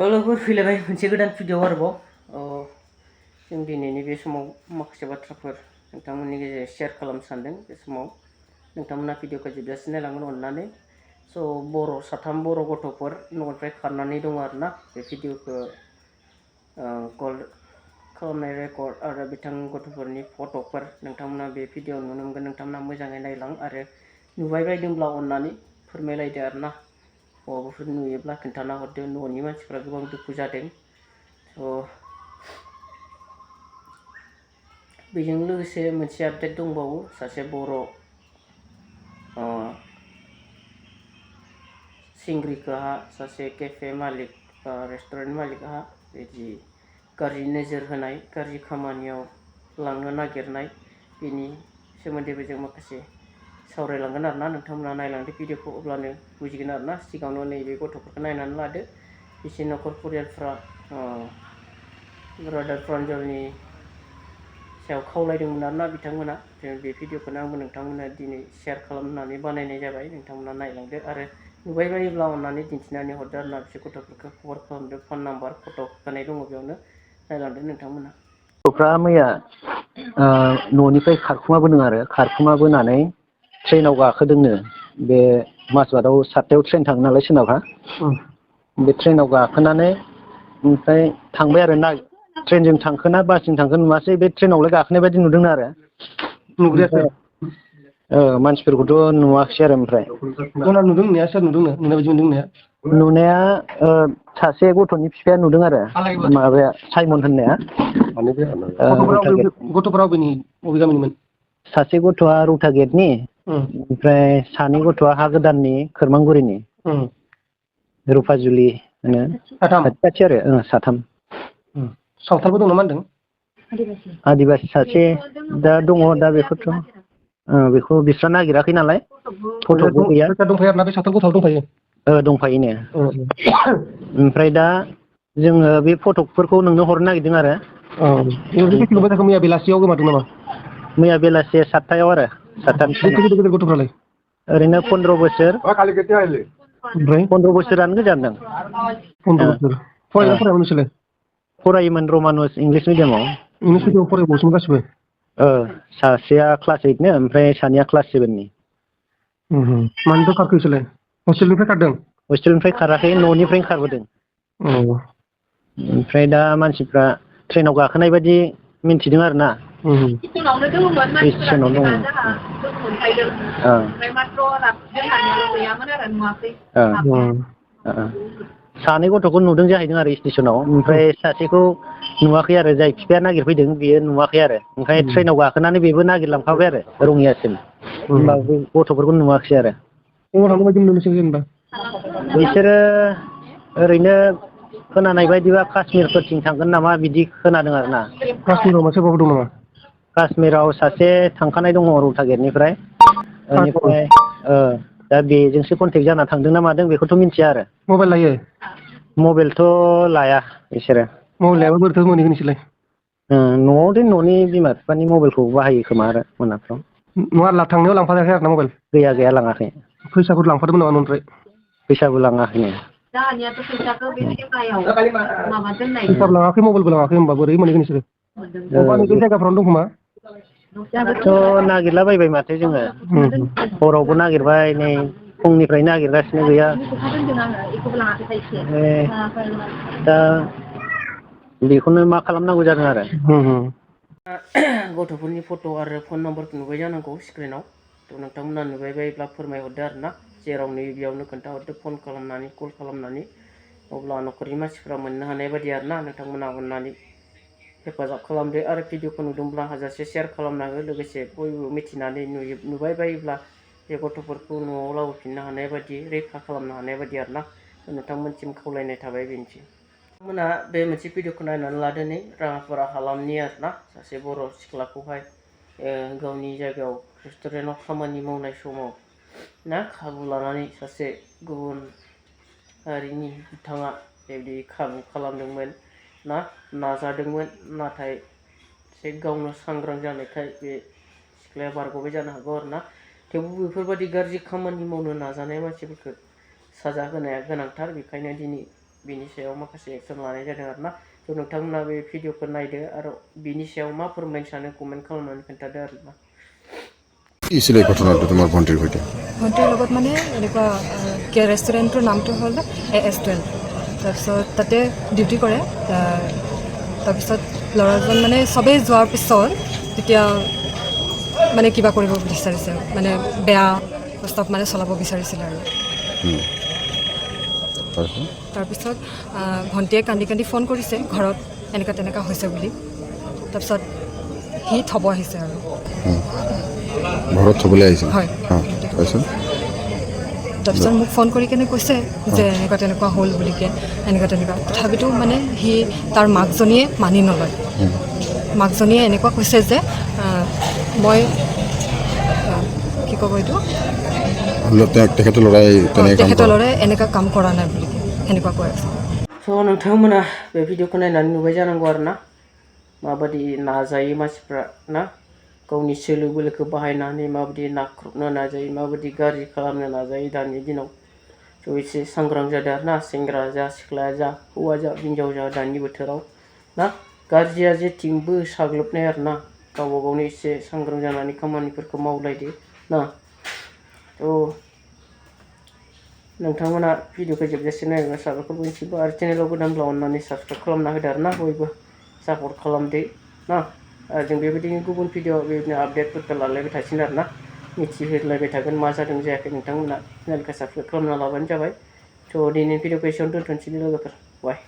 लोगोफोर फैलायबाय मोनसे गोदान भिडिअ आरोबाव जों दिनैनि बे समाव माखासे बाथ्राफोर नोंथांमोननि गेजेराव शेयार खालामनो सानदों। बे समाव नोंथांमोना भिडिअखौ जोबजासिम नायलांगोन अननानै। बर' साथाम बर' गथ'फोर न'निफ्राय खारनानै दङ आरोना। बे भिडिअखौ कल खालामनाय रेकर्ड आरो बिथां गथ'फोरनि फट'फोर नोंथांमोना बे भिडिअ नुनो मोनगोन। नोंथांमोना मोजाङै नायलां आरो नुबाय बायदोंब्ला अननानै फोरमायलायदो आरोना। बबावबाफोर नुयोब्ला खोन्थाना हरदो। न'नि मानसिफ्रा गोबां दुखु जादों। बेजों लोगोसे मोनसे आपडेट दंबावो। सासे बर' सिंग्रिखौहा सासे केफे मालिक बा रेस्टुरेन्ट मालिकहा बिदि गाज्रि नोजोर होनाय, गाज्रि खामानियाव लांनो नागिरनाय, बेनि सोमोन्दैबो जों माखासे सावरायलांगोन आरोना। नोंथांमोना नायलांदो भिडिअखौ, अब्लानो बुजिगोन आरोना। सिगाङावनो नैबे गथ'फोरखौ नायनानै लादो। बिसोर न'खर परियालफ्रा ब्रादार प्रान्जलनि सायाव खावलायदोंमोन आरोना बिथांमोना। बे भिडिअखौनो आंबो नोंथांमोना दिनै शेयार खालामनानै बानायनाय जाबाय। नोंथांमोना नायलांदो आरो नुबाय बायोब्ला अननानै दिन्थिनानै हरदो आरोना। बिसोर गथ'फोरखौ खबर खालामदो। फन नाम्बार, फट' होखानाय दङ बेयावनो, नायलांदो नोंथांमोना। गथ'फ्रा मैया न'निफ्राय खारखुमाबोदों आरो खारखुमाबोनानै ट्रेनाव गाखोदोंनो। बे माजबाटआव 7टायाव ट्रेन थाङो नालाय सोनाबहा। बे ट्रेनाव गाखोनानै ओमफ्राय थांबाय आरो ना। ट्रेनजों थांखोना बासजों थांखो नुवासै। बे ट्रेनावलाय गाखोनाय बायदि नुदों आरो। नुग्रायासो मानसिफोरखौथ' नुवाखिसै आरो। ओमफ्राय गना नुदों होननाया सोर नुदोंनो नुनाय बायदि मोनदों होननाया? नुनाया सासे गथ'नि बिफाया नुदों आरो, माबाया साइमन होननाया। गथ'फोरा बबे गामिनिमोन? सासे गथ'आ रौता गेटनि, ओमफ्राय सानै गथ'आ हा गोदाननि खोरमांगुरिनि। रुफाजुलि होनो, खाथि खाथि आरो साथाम। सावथालबो दं नामा होनदों? आदिबासि सासे दा दङ। दा बेखौथ' बेखौ बिस्रा नागिराखै नालाय। फट'बो गैया। दंफायो आरोना, बे सावथाल गथ'आ दंफायो? दंफायोनो। ओमफ्राय दा जोङो बे फटकफोरखौ नोंनो हरनो नागिरदों आरो। मैया बेलासियाव गोमादों नामा? मैया बेलासे 7टायाव आरो 7टानिफ्राय। गथ'फ्रालाय ओरैनो 15 बोसोर। ओमफ्राय 15 बोसोरानो गोजानदों। 15 बोसोर फरायोना फरायामोन नोंसोरलाय? फरायोमोन रमानुस इंलिस मिडियामाव। इंलिस मिडियामाव फरायबावसोमोन गासिबो? सासेया क्लास 8नो, ओमफ्राय सानैया क्लास 7नि। मानोथो खारखो बिसोरलाय? हस्टेलनिफ्राय खारदों? हस्टेलनिफ्राय खाराखै, न'निफ्रायनो खारबोदों। ओमफ्राय दा मानसिफ्रा ट्रेनाव गाखोनाय बायदि मिन्थिदों आरो ना। स्टेसनावनो दङमोन, स्टेसनाव दङ। ओमफ्राय माथ्र' जोंहानियाल' गैयामोन आरो, नुवाखै। सानै गथ'खौ नुदों जाहैदों आरो स्टेसनाव। ओमफ्राय सासेखौ नुवाखै आरो, जाय बिफाया नागिरफैदों बेयो नुवाखै आरो। ओमफ्राय ट्रेनाव गाखोनानै बेबो नागिरलांफाबाय आरो रङियासिम। होमबाबो गथ'फोरखौ नुवाखिसै आरो। बिसोरो ओरैनो खोनानाय बायदिबा काश्मिरफोरथिं थांगोन नामा बिदि खोनादों आरो ना। काश्मिराव सोरबाफोर दं नामा? काश्मिराव सासे थांखानाय दङ रौता गेटनिफ्राय। बेनिफ्राय दा बेजोंसो कन्टेक्ट जाना थांदों ना मादों बेखौथ' मिथिया आरो। मबाइल लायो? मबाइलथ' लाया बिसोरो। मबाइल लायाबा बोरैथो मोनहैगोन नोंसोरलाय? न'आव न'नि बिमा बिफानि मबाइलखौ बाहायो खोमा आरो मोनाफ्राव। नङा, थांनायाव लांफाखायाखै आरो ना मबाइल? गैया लाङाखै। फैसाफोर लांफादोंमोन नामा न'निफ्राय? फैसाबो लाङाखैनो। जोंहानियाथ' फैसाखौ बे थेमायाव माबा दोननाय। फैसाबो लाङाखै, मबाइलबो लाङाखै, होमबा बोरै मोनहैगोन नोंसोरो? बबेबा नैबे जायगाफ्रावनो दं खोमा? थ' नागिरलाबायबाय माथो जोङो। हरावबो नागिरबाय, नै फुंनिफ्राय नागिरगासिनो गैया। दा बेखौनो मा खालामनांगौ जादों आरो। गथ'फोरनि फट' आरो फन नाम्बारखौ नुबाय जानांगौ स्क्रिनाव। थ' नोंथांमोना नुबाय बायोब्ला फोरमायहरदो आरो ना। जेराव नुयो बेयावनो खोन्थाहरदो, फन खालामनानै, कल खालामनानै। अब्ला न'खरनि मानसिफ्रा मोननो हानाय बायदि आरो ना। नोंथांमोना अननानै हेफाजाब खालामदो आरो भिडिअखौ नुदोंब्ला हाजासे शेयार खालामनांगौ। लोगोसे बयबो मिथिनानै नुबाय बायोब्ला बे गथ'फोरखौ न'आव लाबोफिननो हानाय बायदि, रैखा खालामनो हानाय बायदि आरो ना। नोंथांमोनसिम खावलायनाय थाबाय बेनोसै। नोंथांमोना बे मोनसे भिडिअखौ नायनानै लादो। नै राङापारा हालामनि आरो ना। सासे बर' सिख्लाखौहाय गावनि जायगायाव रेस्टुरेन्टआव खामानि मावनाय समाव ना खाबु लानानै सासे गुबुन हारिनि बिथाङा बेबायदि खाबु खालामदोंमोन ना, नाजादोंमोन। नाथाय एसे गावनो सांग्रां जानायखाय बे सिख्लाया बारग'बाय जानो हागौ आरो ना। थेवबो बेफोरबायदि गाज्रि खामानि मावनो नाजानाय मानसिफोरखौ साजा होनाया गोनांथार। बेखायनो दिनै बिनि सायाव माखासे एक्सन लानाय जादों आरोना थ' नोंथांमोना बे भिडिअखौ नायदो आरो बिनि सायाव मा फोरमायनो सानो कमेन्ट खालामनानै खोन्थादो आरोना কি ছিল এই ঘটনাটো তোমাৰ ভণ্টিৰ সৈতে ভণ্টিৰ লগত মানে এনেকুৱা ৰেষ্টুৰেণ্টটোৰ নামটো হ'ল AS12 তাৰপিছত তাতে ডিউটি কৰে তাৰপিছত ল'ৰাজন মানে চবেই যোৱাৰ পিছত তেতিয়া মানে কিবা কৰিব বিচাৰিছে মানে বেয়া প্ৰস্তাৱ মানে চলাব বিচাৰিছিলে আৰু তাৰপিছত ভণ্টিয়ে কান্দি কান্দি ফোন কৰিছে ঘৰত এনেকুৱা তেনেকুৱা হৈছে বুলি তাৰপিছত সি থ'ব আহিছে আৰু ঘৰত থ'বলৈ আহিছিল হয় তাৰপিছত মোক ফোন কৰি কেনে কৈছে যে এনেকুৱা তেনেকুৱা হ'ল বুলিকে এনেকুৱা তেনেকুৱা তথাপিতো মানে সি তাৰ মাকজনীয়ে মানি নলয় মাকজনীয়ে এনেকুৱা কৈছে যে মই কি ক'ব এইটো তেখেতৰ ল'ৰাই এনেকুৱা কাম কৰা নাই বুলি সেনেকুৱা কৈ আছে स' नोंथांमोना बे भिडिअखौ नायनानै नुबाय जानांगौ आरोना माबायदि नाजायो मानसिफ्रा ना गावनि सोलो बोलोखौ बाहायनानै माबायदि नाख्रुबनो नाजायो माबायदि गाज्रि खालामनो नाजायो दानि दिनाव स' एसे सांग्रां जादों आरोना सेंग्रा जा सिख्ला जा हौवा जा हिनजाव जा दानि बोथोराव ना गाज्रिया जेथिंबो साग्लोबनाय आरोना गावबा गावनो एसे सांग्रां जानानै खामानिफोरखौ मावलायदो ना थ' नोंथांमोना भिडिअखौ जोबजासे नायबा साबायखर बुंसिबो आरो चेनेलाव गोदानब्ला अननानै साबस्क्राइब खालामना होदो आरोना बयबो सापर्ट खालामदो ना जों बेबायदिनो गुबुन भिडिअ बेबायदिनो आपडेटफोरखौ लालायबाय थासिगोन आरोना मिथिहोलायबाय थागोन मा जादों जायाखै नोंथांमोना चेनेलखौ साबस्क्राइब खालामना लाबानो जाबाय थ' दिनैनि भिडिअखौ एसेयावनो दोनथ'नोसै लोगोफोर बाय